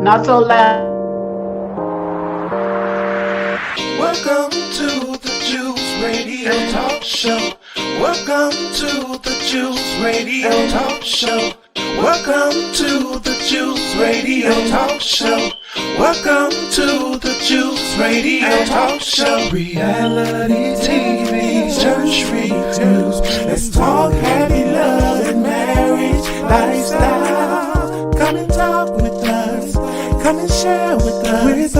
Not so loud. Welcome to the Juice Radio Talk Show. Welcome to the Juice Radio Talk Show. Welcome to the Juice Radio Talk Show. Welcome to the Juice Radio Talk Show. Reality TV, church reviews. Let's talk happy love and marriage lifestyle. Come and talk with us. Come and share with us.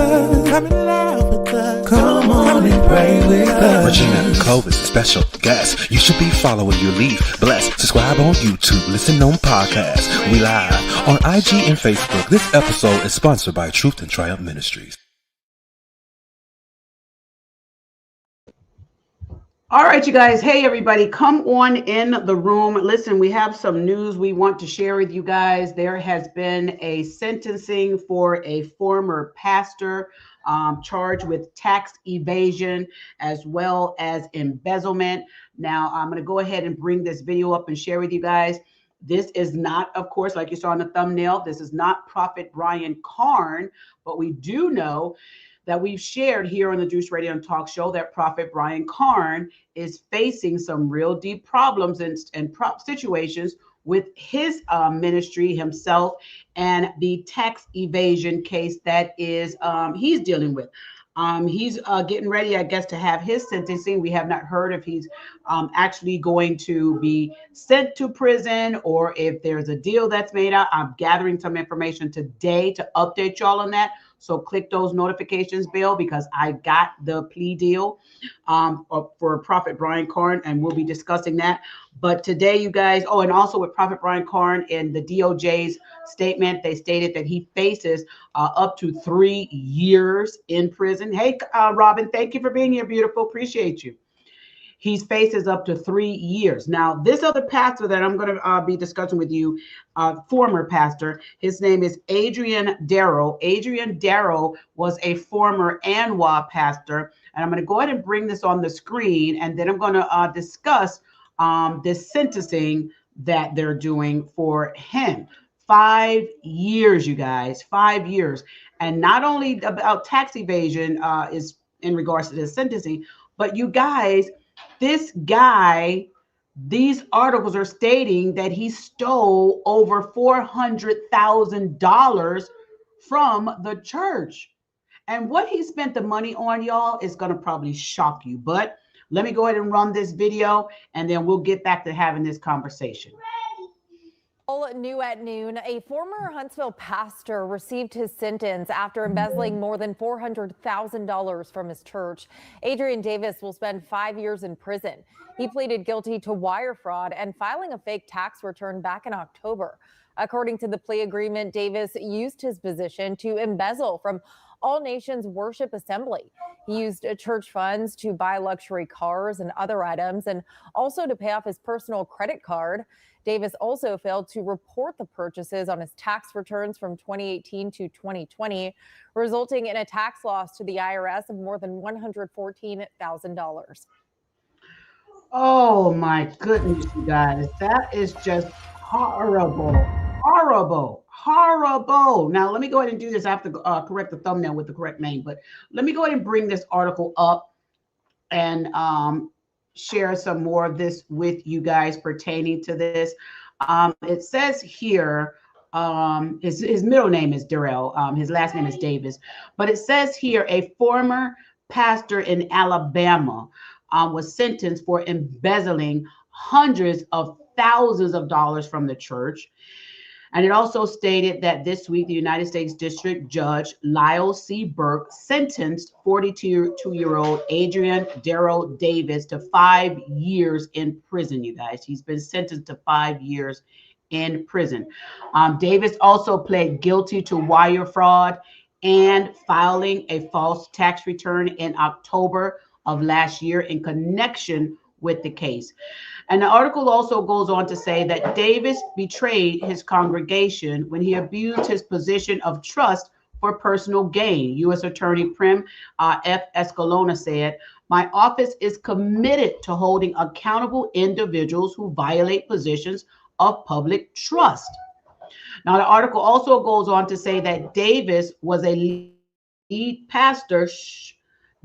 Come and laugh with us. Come on and pray with us. Regina Clovis, special guest. You should be following your lead. Bless. Subscribe on YouTube. Listen on podcasts. We live on IG and Facebook. This episode is sponsored by Truth and Triumph Ministries. All right, you guys. Hey, everybody. Come on in the room. Listen, we have some news we want to share with you guys. There has been a sentencing for a former pastor charged with tax evasion as well as embezzlement. Now, I'm going to go ahead and bring this video up and share with you guys. This is not, of course, like you saw in the thumbnail, this is not Prophet Brian Carn, but we do know that we've shared here on the Juice Radio and Talk Show that Prophet Brian Carn is facing some real deep problems and situations with his ministry himself and the tax evasion case that is he's dealing with. He's getting ready, I guess, to have his sentencing. We have not heard if he's actually going to be sent to prison or if there's a deal that's made out. I'm gathering some information today to update y'all on that. So click those notifications bell because I got the plea deal for Prophet Brian Carn, and we'll be discussing that. But today, you guys, oh, and also with Prophet Brian Carn in the DOJ's statement, they stated that he faces up to 3 years in prison. Hey, Robin, thank you for being here, beautiful. Appreciate you. He faces up to 3 years. Now, this other pastor that I'm going to be discussing with you, former pastor, his name is Adrian Derrell. Adrian Derrell was a former ANWA pastor. And I'm going to go ahead and bring this on the screen. And then I'm going to discuss this sentencing that they're doing for him. 5 years, you guys, 5 years. And not only about tax evasion is in regards to this sentencing, but you guys, this guy, these articles are stating that he stole over $400,000 from the church. And what he spent the money on, y'all, is going to probably shock you. But let me go ahead and run this video, and then we'll get back to having this conversation. All new at noon, a former Huntsville pastor received his sentence after embezzling more than $400,000 from his church. Adrian Davis will spend 5 years in prison. He pleaded guilty to wire fraud and filing a fake tax return back in October. According to the plea agreement, Davis used his position to embezzle from All Nations Worship Assembly. He used church funds to buy luxury cars and other items and also to pay off his personal credit card. Davis also failed to report the purchases on his tax returns from 2018 to 2020, resulting in a tax loss to the IRS of more than $114,000. Oh my goodness, you guys. That is just horrible. Horrible. Horrible. Now, let me go ahead and do this. I have to correct the thumbnail with the correct name, but let me go ahead and bring this article up and share some more of this with you guys pertaining to this. It says here, his middle name is Derrell. His last name is Davis. But it says here, a former pastor in Alabama was sentenced for embezzling hundreds of thousands of dollars from the church. And it also stated that this week, the United States District Judge Lyle C. Burke sentenced 42-year-old Adrian Derrell Davis to 5 years in prison, you guys. He's been sentenced to 5 years in prison. Davis also pled guilty to wire fraud and filing a false tax return in October of last year in connection with the case. And the article also goes on to say that Davis betrayed his congregation when he abused his position of trust for personal gain. U.S. Attorney Prim F. Escalona said, "My office is committed to holding accountable individuals who violate positions of public trust." Now, the article also goes on to say that Davis was a lead pastor.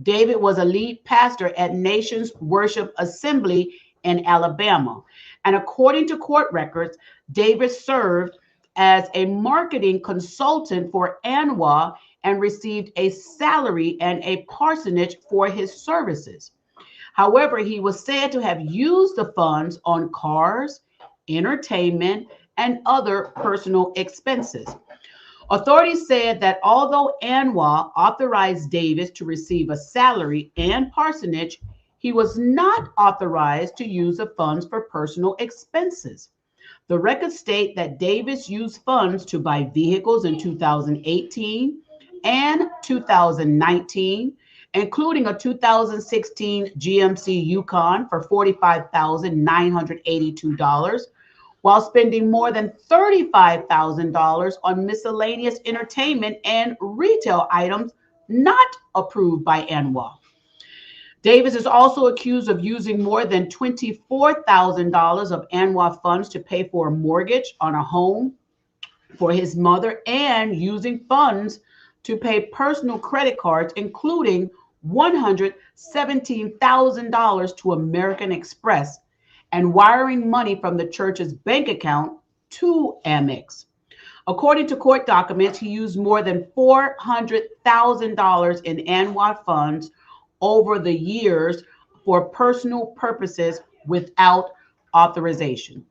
David was a lead pastor at Nations Worship Assembly in Alabama. And according to court records, Davis served as a marketing consultant for ANWA and received a salary and a parsonage for his services. However, he was said to have used the funds on cars, entertainment, and other personal expenses. Authorities said that although ANWA authorized Davis to receive a salary and parsonage, he was not authorized to use the funds for personal expenses. The records state that Davis used funds to buy vehicles in 2018 and 2019, including a 2016 GMC Yukon for $45,982, while spending more than $35,000 on miscellaneous entertainment and retail items not approved by ANWA. Davis is also accused of using more than $24,000 of ANWA funds to pay for a mortgage on a home for his mother and using funds to pay personal credit cards, including $117,000 to American Express, and wiring money from the church's bank account to Amex. According to court documents, he used more than $400,000 in ANWA funds over the years for personal purposes without authorization.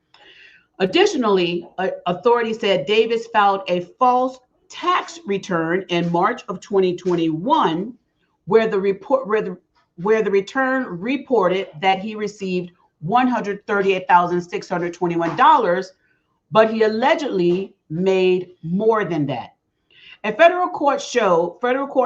Additionally, authorities said Davis filed a false tax return in March of 2021, where the return reported that he received $138,621, but he allegedly made more than that. A federal court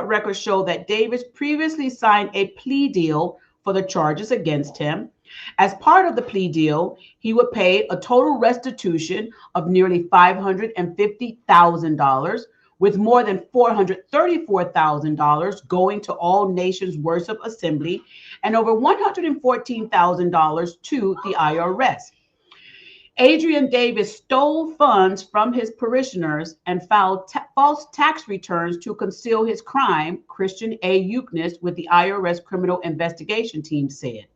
records show that Davis previously signed a plea deal for the charges against him. As part of the plea deal, he would pay a total restitution of nearly $550,000, with more than $434,000 going to All Nations Worship Assembly and over $114,000 to the IRS. Adrian Davis stole funds from his parishioners and filed false tax returns to conceal his crime, Christian A. Eucnist with the IRS Criminal Investigation Team said.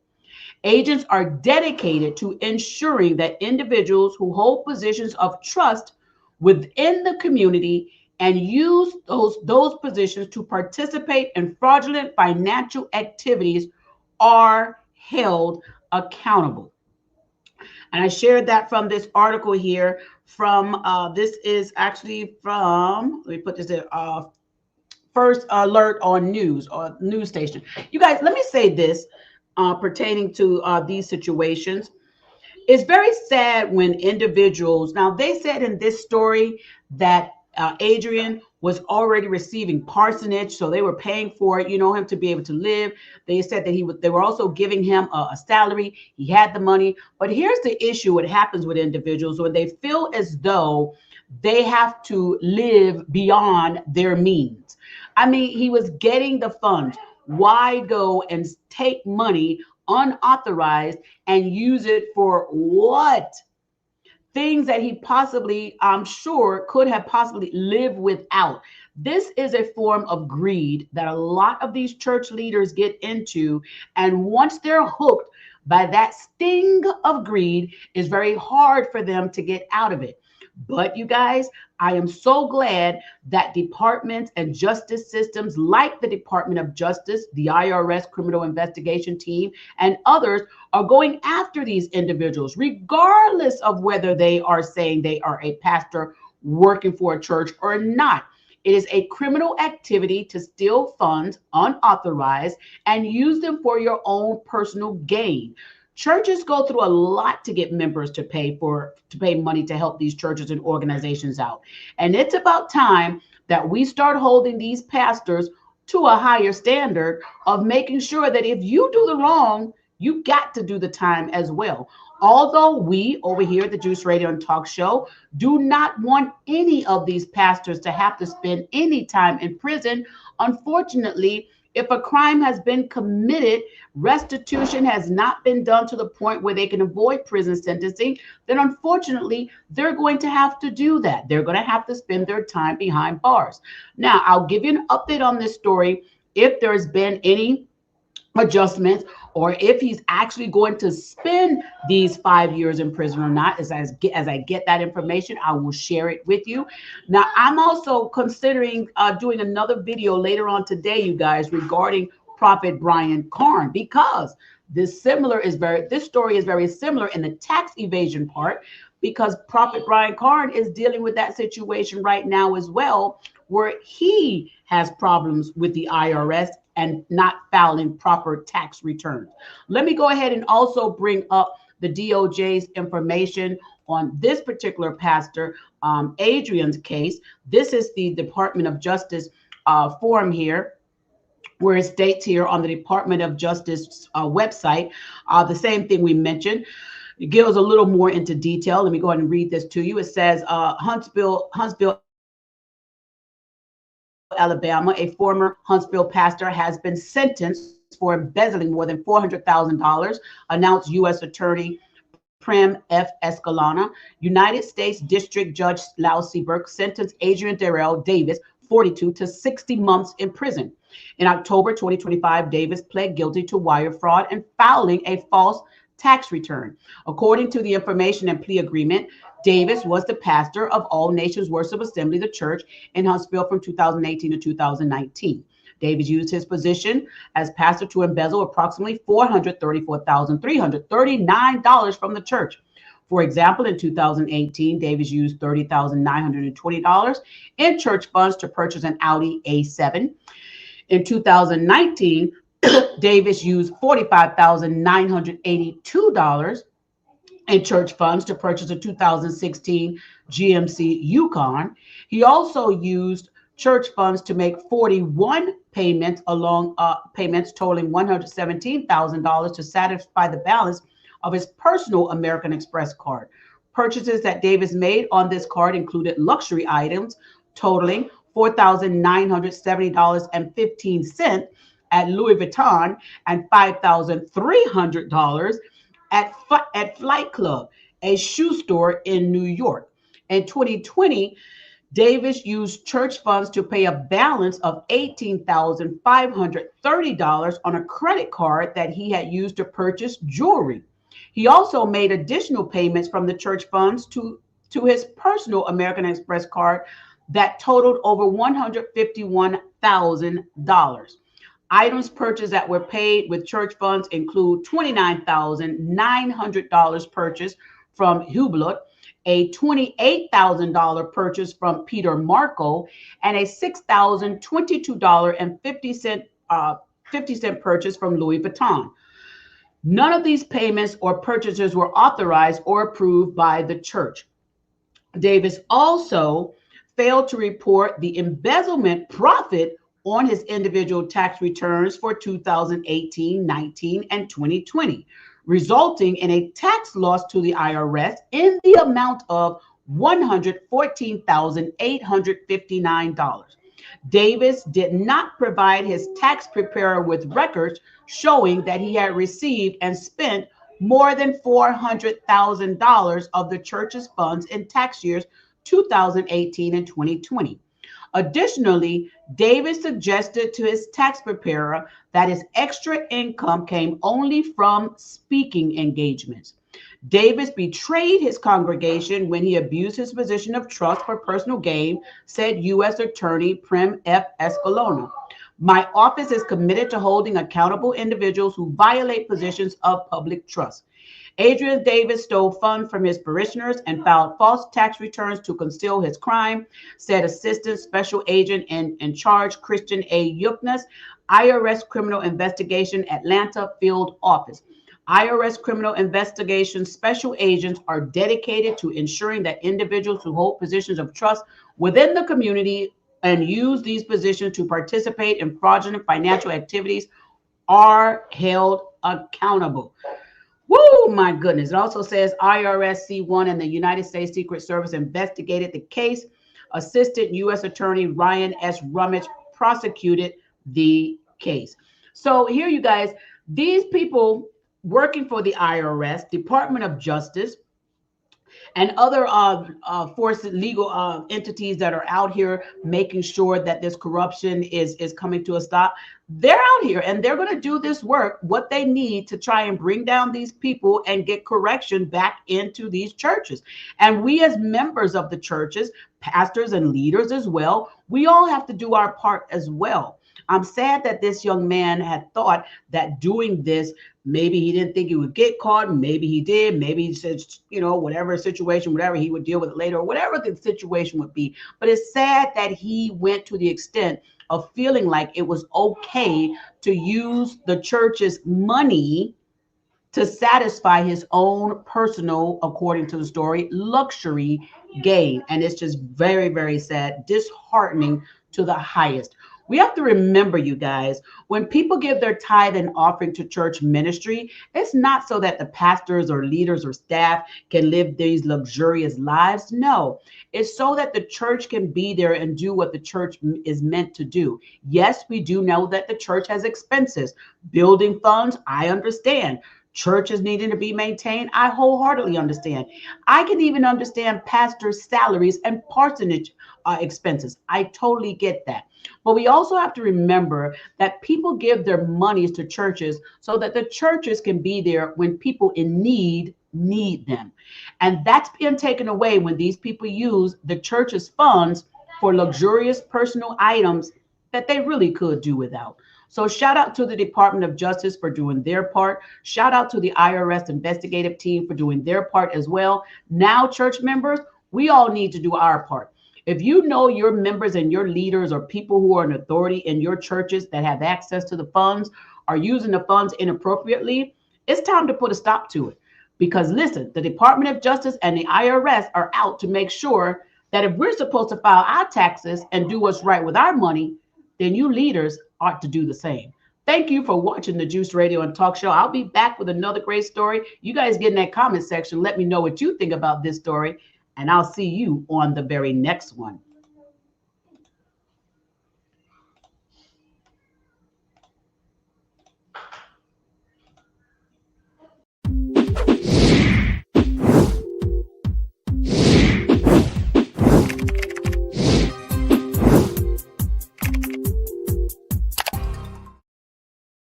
Agents are dedicated to ensuring that individuals who hold positions of trust within the community and use those positions to participate in fraudulent financial activities are held accountable. And I shared that from this article here from, this is actually from, let me put this in, First Alert on News, or news station. You guys, let me say this pertaining to these situations. It's very sad when individuals, now they said in this story that Adrian was already receiving parsonage, so they were paying for it, him to be able to live. They said that they were also giving him a salary. He had the money. But here's the issue: what happens with individuals when they feel as though they have to live beyond their means. I mean, he was getting the funds. Why go and take money unauthorized and use it for what? Things that he possibly, I'm sure, could have possibly lived without. This is a form of greed that a lot of these church leaders get into. And once they're hooked by that sting of greed, it's very hard for them to get out of it. But you guys, I am so glad that departments and justice systems like the Department of Justice, the IRS Criminal Investigation Team, and others are going after these individuals, regardless of whether they are saying they are a pastor working for a church or not. It is a criminal activity to steal funds unauthorized and use them for your own personal gain. Churches go through a lot to get members to pay money to help these churches and organizations out. And it's about time that we start holding these pastors to a higher standard of making sure that if you do the wrong, you got to do the time as well. Although we over here at the Juice Radio and Talk Show do not want any of these pastors to have to spend any time in prison, unfortunately, If a crime has been committed, restitution has not been done to the point where they can avoid prison sentencing, then unfortunately, they're going to have to do that. They're going to have to spend their time behind bars. Now, I'll give you an update on this story if there's been any adjustments, or if he's actually going to spend these 5 years in prison or not. As I get that information, I will share it with you. Now, I'm also considering doing another video later on today, you guys, regarding Prophet Brian Karn, because this story is very similar in the tax evasion part, because Prophet Brian Karn is dealing with that situation right now as well, where he has problems with the IRS and not filing proper tax returns. Let me go ahead and also bring up the DOJ's information on this particular pastor, Adrian's case. This is the Department of Justice form here, where it states here on the Department of Justice website, the same thing we mentioned. It gives a little more into detail. Let me go ahead and read this to you. It says, Huntsville, Alabama, a former Huntsville pastor has been sentenced for embezzling more than $400,000, announced U.S. Attorney Prem F. Escalona. United States District Judge Lau Seberg sentenced Adrian Derrell Davis, 42, to 60 months in prison. In October 2025, Davis pled guilty to wire fraud and filing a false tax return. According to the information and plea agreement, Davis was the pastor of All Nations Worship Assembly, the church in Huntsville, from 2018 to 2019. Davis used his position as pastor to embezzle approximately $434,339 from the church. For example, in 2018, Davis used $30,920 in church funds to purchase an Audi A7. In 2019, Davis used $45,982 in church funds to purchase a 2016 GMC Yukon. He also used church funds to make 41 payments totaling $117,000 to satisfy the balance of his personal American Express card. Purchases that Davis made on this card included luxury items totaling $4,970.15 at Louis Vuitton and $5,300 at Flight Club, a shoe store in New York. In 2020, Davis used church funds to pay a balance of $18,530 on a credit card that he had used to purchase jewelry. He also made additional payments from the church funds to his personal American Express card that totaled over $151,000. Items purchased that were paid with church funds include $29,900 purchased from Hublot, a $28,000 purchase from Peter Marco, and a $6,022.50 purchase from Louis Vuitton. None of these payments or purchases were authorized or approved by the church. Davis also failed to report the embezzlement profit on his individual tax returns for 2018, 19, and 2020, resulting in a tax loss to the IRS in the amount of $114,859. Davis did not provide his tax preparer with records showing that he had received and spent more than $400,000 of the church's funds in tax years 2018 and 2020. Additionally, Davis suggested to his tax preparer that his extra income came only from speaking engagements. Davis betrayed his congregation when he abused his position of trust for personal gain, said U.S. Attorney Prem F. Escalona. My office is committed to holding accountable individuals who violate positions of public trust. Adrian Davis stole funds from his parishioners and filed false tax returns to conceal his crime, said Assistant Special Agent in Charge Christian A. Yuknas, IRS Criminal Investigation Atlanta Field Office. IRS Criminal Investigation Special Agents are dedicated to ensuring that individuals who hold positions of trust within the community and use these positions to participate in fraudulent financial activities are held accountable. Woo, my goodness. It also says IRS C1 and the United States Secret Service investigated the case. Assistant U.S. Attorney Ryan S. Rummage prosecuted the case. So here, you guys, these people working for the IRS, Department of Justice, and other legal entities that are out here making sure that this corruption is coming to a stop. They're out here and they're going to do this work, what they need to try and bring down these people and get correction back into these churches. And we, as members of the churches, pastors and leaders as well, we all have to do our part as well. I'm sad that this young man had thought that doing this, maybe he didn't think he would get caught. Maybe he did. Maybe he said, whatever situation, whatever, he would deal with it later, or whatever the situation would be. But it's sad that he went to the extent of feeling like it was okay to use the church's money to satisfy his own personal, according to the story, luxury gain. And it's just very, very sad, disheartening to the highest. We have to remember, you guys, when people give their tithe and offering to church ministry, it's not so that the pastors or leaders or staff can live these luxurious lives. No, it's so that the church can be there and do what the church is meant to do. Yes, we do know that the church has expenses. Building funds, I understand. Churches needing to be maintained, I wholeheartedly understand. I can even understand pastors' salaries and parsonage expenses. I totally get that. But we also have to remember that people give their monies to churches so that the churches can be there when people in need them. And that's being taken away when these people use the church's funds for luxurious personal items that they really could do without. So shout out to the Department of Justice for doing their part. Shout out to the IRS investigative team for doing their part as well. Now, church members, we all need to do our part. If you know your members and your leaders or people who are in authority in your churches that have access to the funds are using the funds inappropriately, it's time to put a stop to it. Because listen, the Department of Justice and the IRS are out to make sure that if we're supposed to file our taxes and do what's right with our money, then you leaders ought to do the same. Thank you for watching the Juice Radio and Talk Show. I'll be back with another great story. You guys get in that comment section. Let me know what you think about this story. And I'll see you on the very next one.